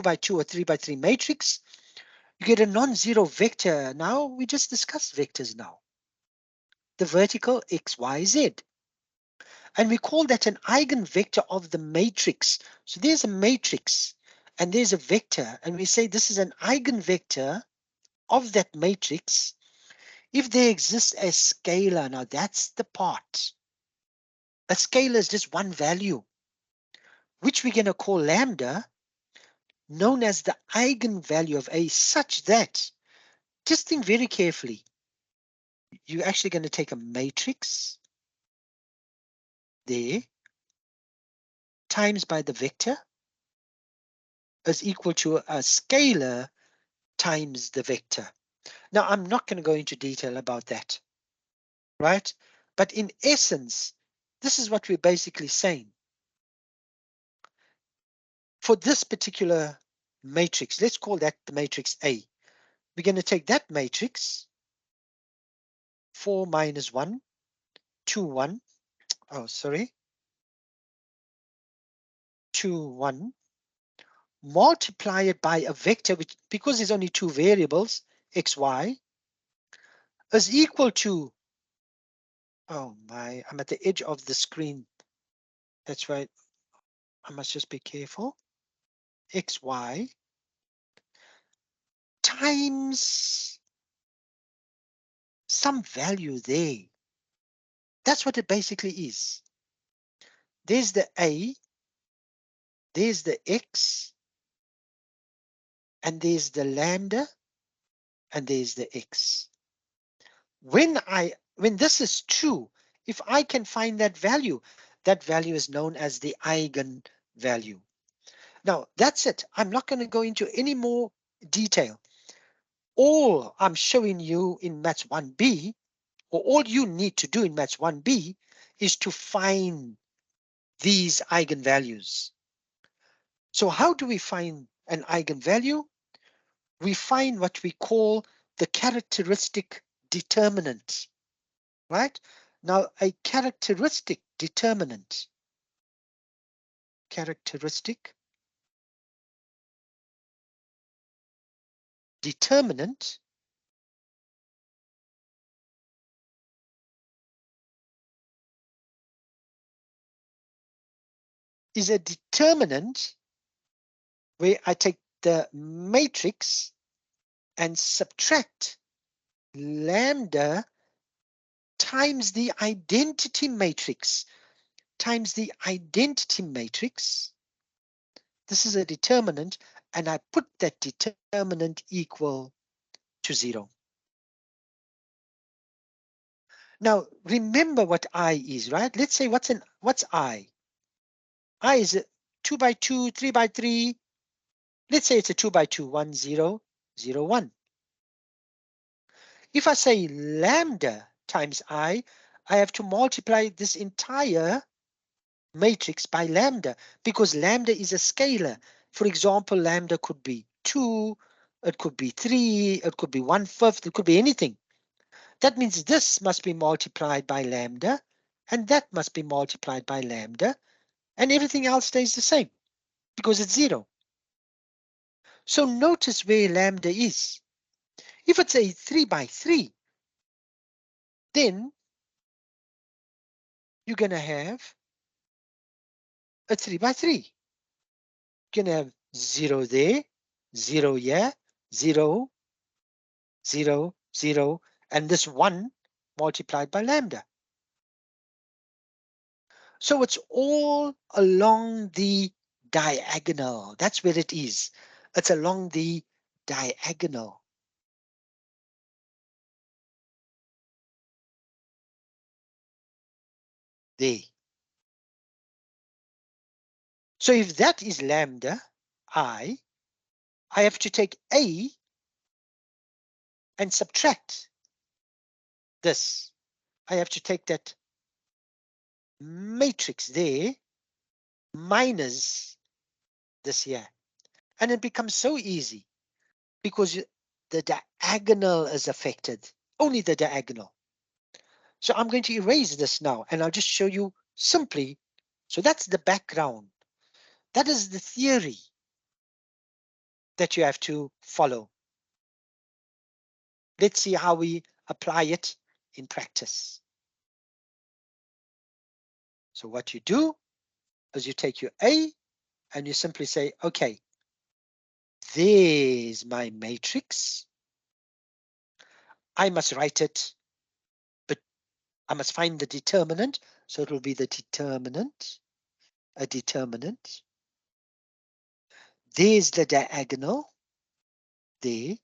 by 2 or 3 by 3 matrix, you get a non-zero vector. Now we just discussed vectors now. The vertical x, y, z. And we call that an eigenvector of the matrix. So there's a matrix and there's a vector, and we say this is an eigenvector of that matrix if there exists a scalar. Now that's the part. A scalar is just one value, which we're going to call lambda, known as the eigenvalue of A, such that, just think very carefully, you're actually going to take a matrix there times by the vector is equal to a scalar times the vector. Now, I'm not going to go into detail about that, right? But in essence, this is what we're basically saying. For this particular matrix, let's call that the matrix A. We're going to take that matrix, 4 minus 1, 2, 1. Oh, sorry. 2, 1. Multiply it by a vector, which, because there's only two variables, x, y, is equal to, oh my, I'm at the edge of the screen. That's right. I must just be careful. X, y times some value there. That's what it basically is. There's the A, there's the X, and there's the lambda, and there's the X. When this is true, if I can find that value is known as the eigenvalue. Now, that's it. I'm not going to go into any more detail. All I'm showing you in Maths 1B, or all you need to do in Maths 1B, is to find these eigenvalues. So how do we find an eigenvalue? We find what we call the characteristic determinant, right? Now, a characteristic determinant is a determinant where I take the matrix and subtract lambda times the identity matrix times the identity matrix. This is a determinant, and I put that determinant equal to 0. Now, remember what I is, right? Let's say what's I? I is a 2 by 2, 3 by 3. Let's say it's a 2 by 2, 1, 0, 0, 1. If I say lambda times I have to multiply this entire matrix by lambda, because lambda is a scalar. For example, lambda could be 2, it could be 3, it could be 1/5, it could be anything. That means this must be multiplied by lambda, and that must be multiplied by lambda, and everything else stays the same because it's 0. So notice where lambda is. If it's a 3 by 3, then you're going to have a 3 by 3. You're going to have 0 there, 0 here, 0, 0, 0, and this 1 multiplied by lambda. So it's all along the diagonal. That's where it is. It's along the diagonal. There. So if that is lambda, I have to take A and subtract this. I have to take that matrix there minus this here. And it becomes so easy because the diagonal is affected, only the diagonal. So I'm going to erase this now, and I'll just show you simply. So that's the background. That is the theory. that you have to follow. Let's see how we apply it in practice. So what you do is you take your A and you simply say, okay, there's my matrix. I must write it, but I must find the determinant. So it will be the determinant, a determinant. There's the diagonal there.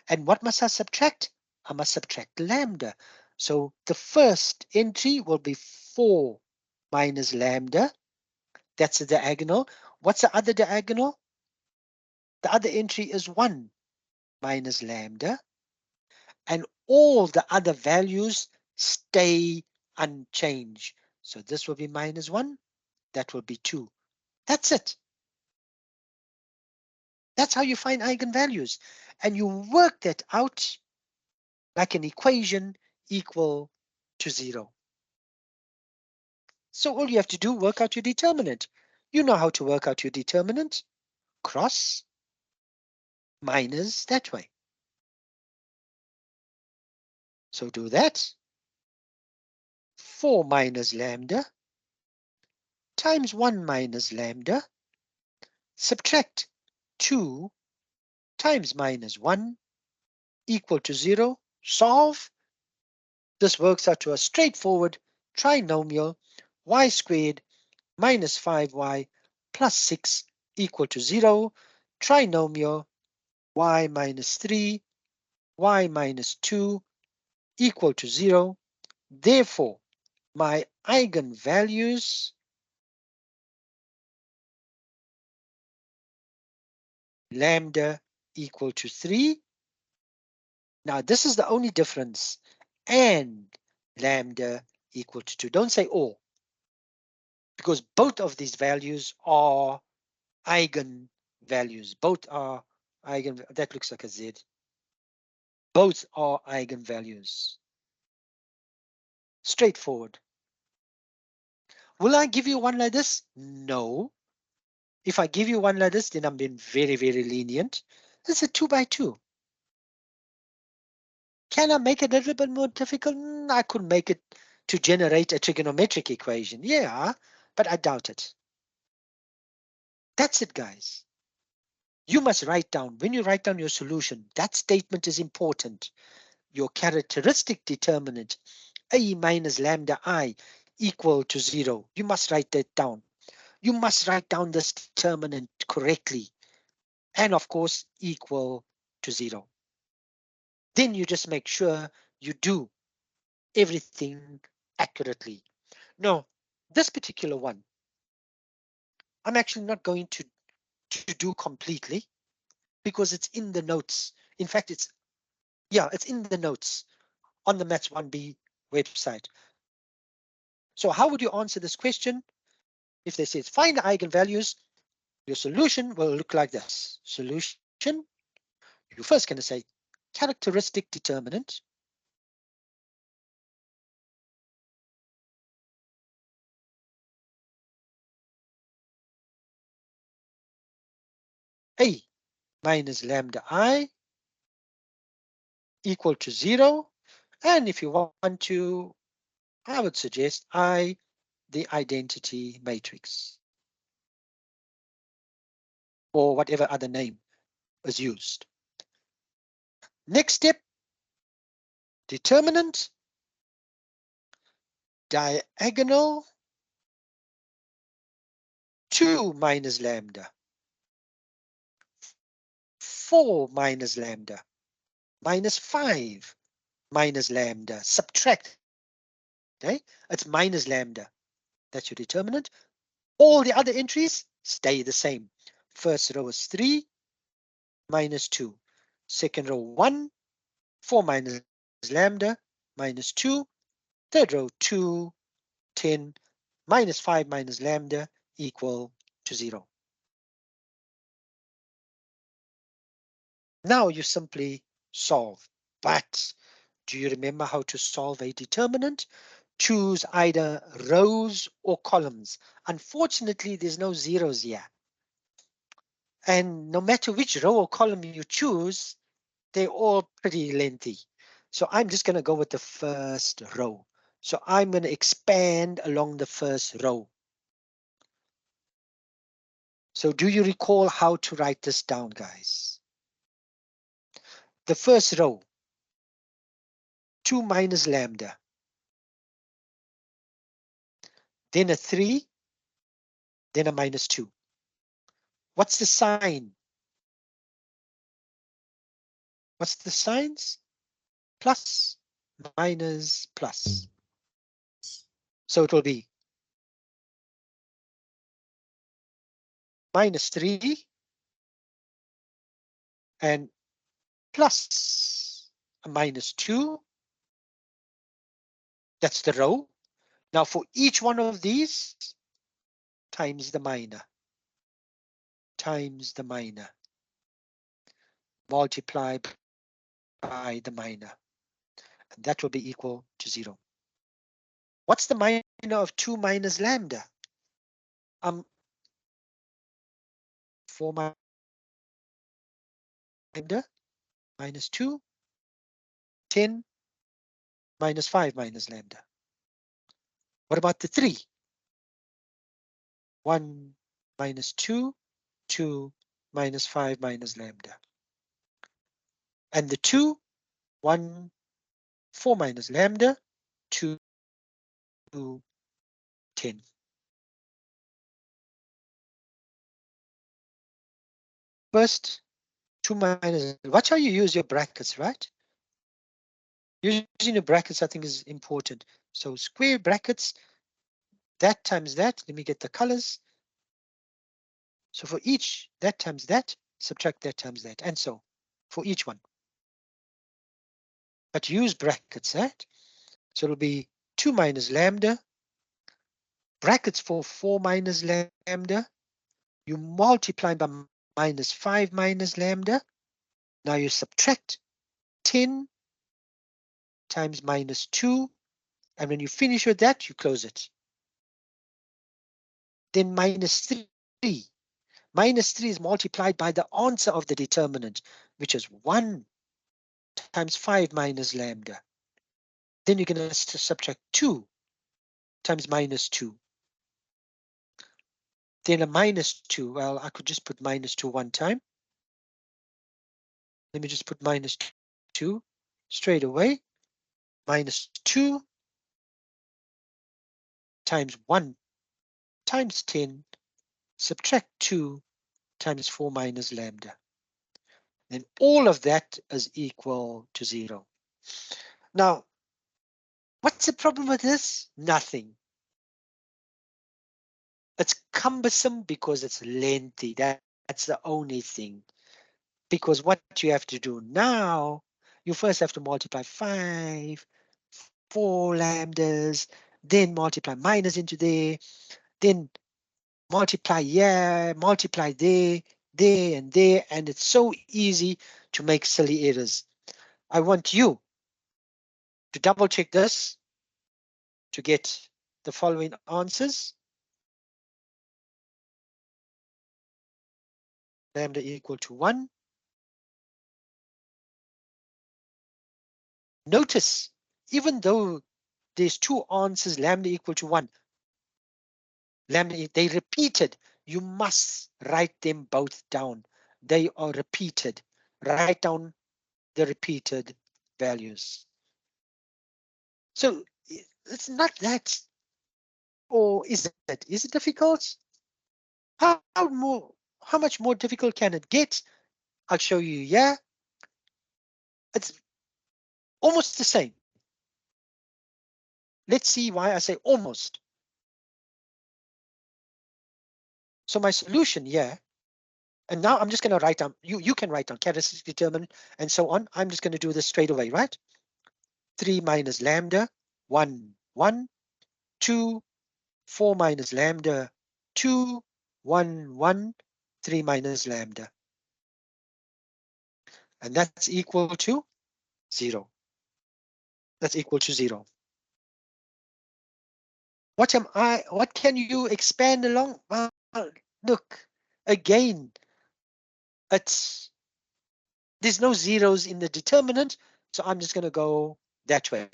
And what must I subtract? I must subtract lambda. So the first entry will be 4 minus lambda. That's the diagonal. What's the other diagonal? The other entry is 1 minus lambda. And all the other values stay unchanged. So this will be minus 1. That will be 2. That's it. That's how you find eigenvalues. And you work that out like an equation equal to 0. So all you have to do, work out your determinant. You know how to work out your determinant. Cross, minus that way. So do that. 4 minus lambda times 1 minus lambda. Subtract 2 times minus 1 equal to 0. Solve. This works out to a straightforward trinomial y squared minus 5y plus 6 equal to 0. Trinomial y minus 3, y minus 2 equal to 0. Therefore, my eigenvalues lambda equal to 3. Now, this is the only difference. And lambda equal to 2. Don't say or, because both of these values are eigenvalues. Both are eigen. That looks like a Z. Both are eigenvalues. Straightforward. Will I give you one like this? No. If I give you one like this, then I'm being very, very lenient. This is a 2 by 2. Can I make it a little bit more difficult? I could make it to generate a trigonometric equation. Yeah, but I doubt it. That's it, guys. You must write down, when you write down your solution, that statement is important. Your characteristic determinant, A minus lambda I equal to 0. You must write that down. You must write down this determinant correctly. And of course, equal to 0. Then you just make sure you do everything accurately. No, this particular one, I'm actually not going to do completely because it's in the notes. In fact, it's in the notes on the Maths 1B website. So how would you answer this question? If they said find the eigenvalues, your solution will look like this. Solution, you're first going to say characteristic determinant. A minus lambda I equal to 0. And if you want to, I would suggest I, the identity matrix, or whatever other name is used. Next step, determinant, diagonal, 2 minus lambda, 4 minus lambda, minus 5 minus lambda, subtract, okay? It's minus lambda. That's your determinant. All the other entries stay the same. First row is 3 minus 2. Second row 1, 4 minus lambda minus 2. Third row 2, 10 minus 5 minus lambda equal to 0. Now you simply solve. But do you remember how to solve a determinant? Choose either rows or columns. Unfortunately, there's no zeros here. And no matter which row or column you choose, they're all pretty lengthy. So I'm just going to go with the first row. So I'm going to expand along the first row. So do you recall how to write this down, guys? The first row, 2 minus lambda, then a 3, then a minus 2. What's the sign? What's the signs? Plus, minus, plus. So it will be minus 3 and plus a minus 2. That's the row. Now for each one of these, times the minor, times the minor, multiply by the minor, and that will be equal to 0. What's the minor of 2 minus lambda? 4 minus lambda minus 2, 10 minus 5 minus lambda. What about the 3? 1 minus 2, 2 minus 5 minus lambda. And the 2, 1, 4 minus lambda, 2, 10. First, 2 minus, watch how you use your brackets, right? Using the brackets, I think, is important. So square brackets, that times that. Let me get the colors. So for each, that times that, subtract that times that, and so for each one. But use brackets, right? So it'll be 2 minus lambda, brackets for 4 minus lambda. You multiply by minus 5 minus lambda. Now you subtract 10 times minus 2. And when you finish with that, you close it. Then minus 3. Minus 3 is multiplied by the answer of the determinant, which is 1 times 5 minus lambda. Then you're going to subtract 2 times minus 2. Then a minus 2. Well, I could just put minus 2 one time. Let me just put minus 2 straight away. Minus 2 times 1 times 10. Subtract 2 times 4 minus lambda. Then all of that is equal to 0. Now, what's the problem with this? Nothing. It's cumbersome because it's lengthy. That's the only thing. Because what you have to do now, you first have to multiply 5, 4 lambdas, then multiply minus into there, then multiply here, multiply there, and there, and it's so easy to make silly errors. I want you to double check this to get the following answers. Lambda equal to 1. Notice, even though there's two answers, lambda equal to 1, lambda, they repeated. You must write them both down. They are repeated. Write down the repeated values. So it's not that, or is it? Is it difficult? How much more difficult can it get? I'll show you. Yeah, it's almost the same. Let's see why I say almost. So my solution here, and now I'm just going to write down, you can write down characteristic determinant and so on. I'm just going to do this straight away, right? 3 minus lambda, 1, 1, 2, 4 minus lambda, 2, 1, 1, 3 minus lambda. And that's equal to 0. That's equal to 0. What can you expand along? Well, look, again, there's no zeros in the determinant, so I'm just going to go that way.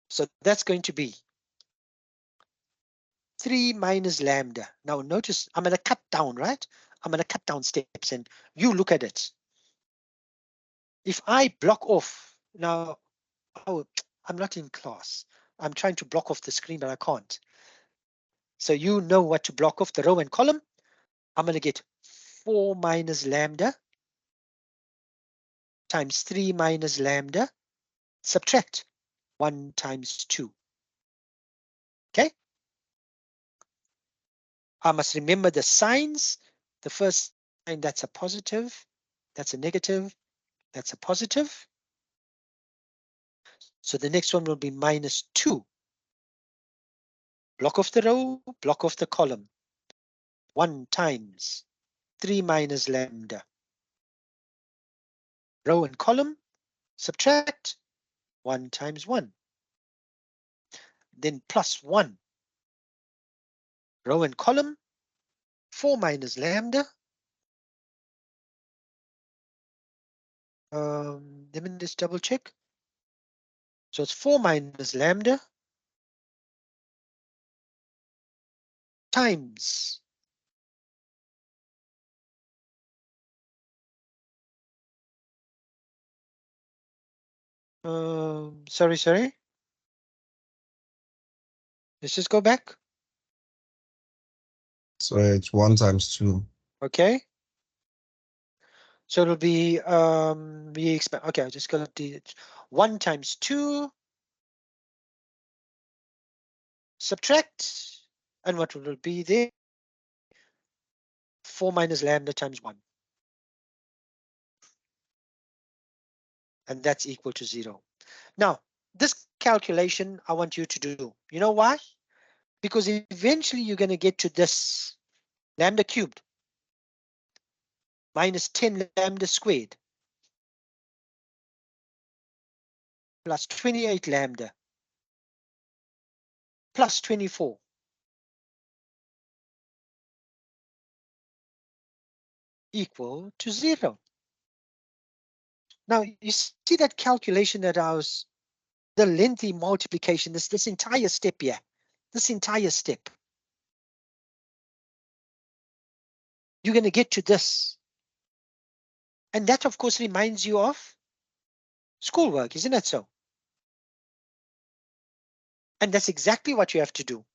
So that's going to be 3 minus lambda. Now notice I'm going to cut down, right? I'm going to cut down steps and you look at it. If I block off, now, oh, I'm not in class. I'm trying to block off the screen, but I can't. So you know what to block off, the row and column. I'm going to get 4 minus lambda times 3 minus lambda, subtract 1 times 2. Okay? I must remember the signs. The first sign, that's a positive, that's a negative, that's a positive. So the next one will be minus 2. Block off the row, block off the column. 1 times 3 minus lambda. Row and column, subtract 1 times 1. Then plus 1. Row and column, 4 minus lambda. Let me just double check. So it's 4 minus lambda times sorry. Let's just go back. So it's 1 times 2. Okay. So it'll be we expect, okay, I just got to 1 times 2, subtract, and what will it be there? 4 minus lambda times 1. And that's equal to 0. Now, this calculation I want you to do. You know why? Because eventually you're going to get to this lambda cubed minus 10 lambda squared plus 28 lambda plus 24 equal to 0. Now, you see that calculation that I was, the lengthy multiplication, this entire step here, this entire step. You're going to get to this. And that, of course, reminds you of schoolwork, isn't it so? And that's exactly what you have to do.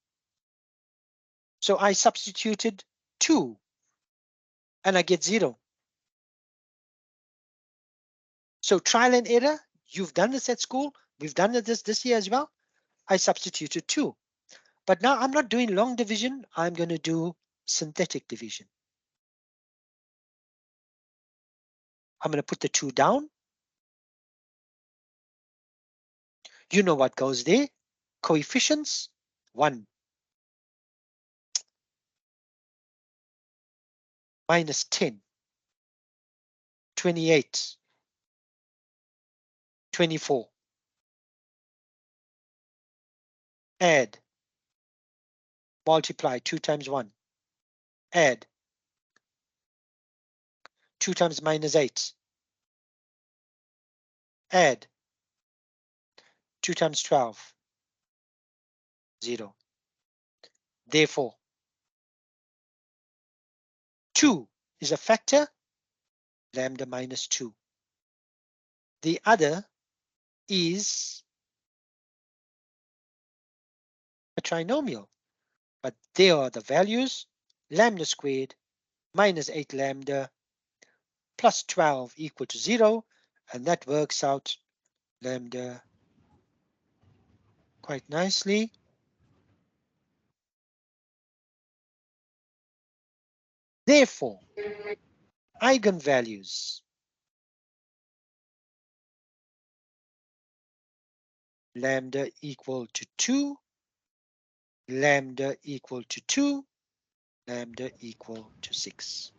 So I substituted 2 and I get 0. So trial and error, you've done this at school. We've done this year as well. I substituted 2. But now I'm not doing long division. I'm going to do synthetic division. I'm going to put the 2 down. You know what goes there. Coefficients, 1 minus 10, 28, 24. Add, multiply, 2 times 1. Add, 2 times minus 8. Add, 2 times 12. 0. Therefore, 2 is a factor, lambda minus 2. The other is a trinomial, but there are the values, lambda squared minus 8 lambda plus 12 equal to 0, and that works out lambda quite nicely. Therefore, eigenvalues lambda equal to 2, lambda equal to 2, lambda equal to 6.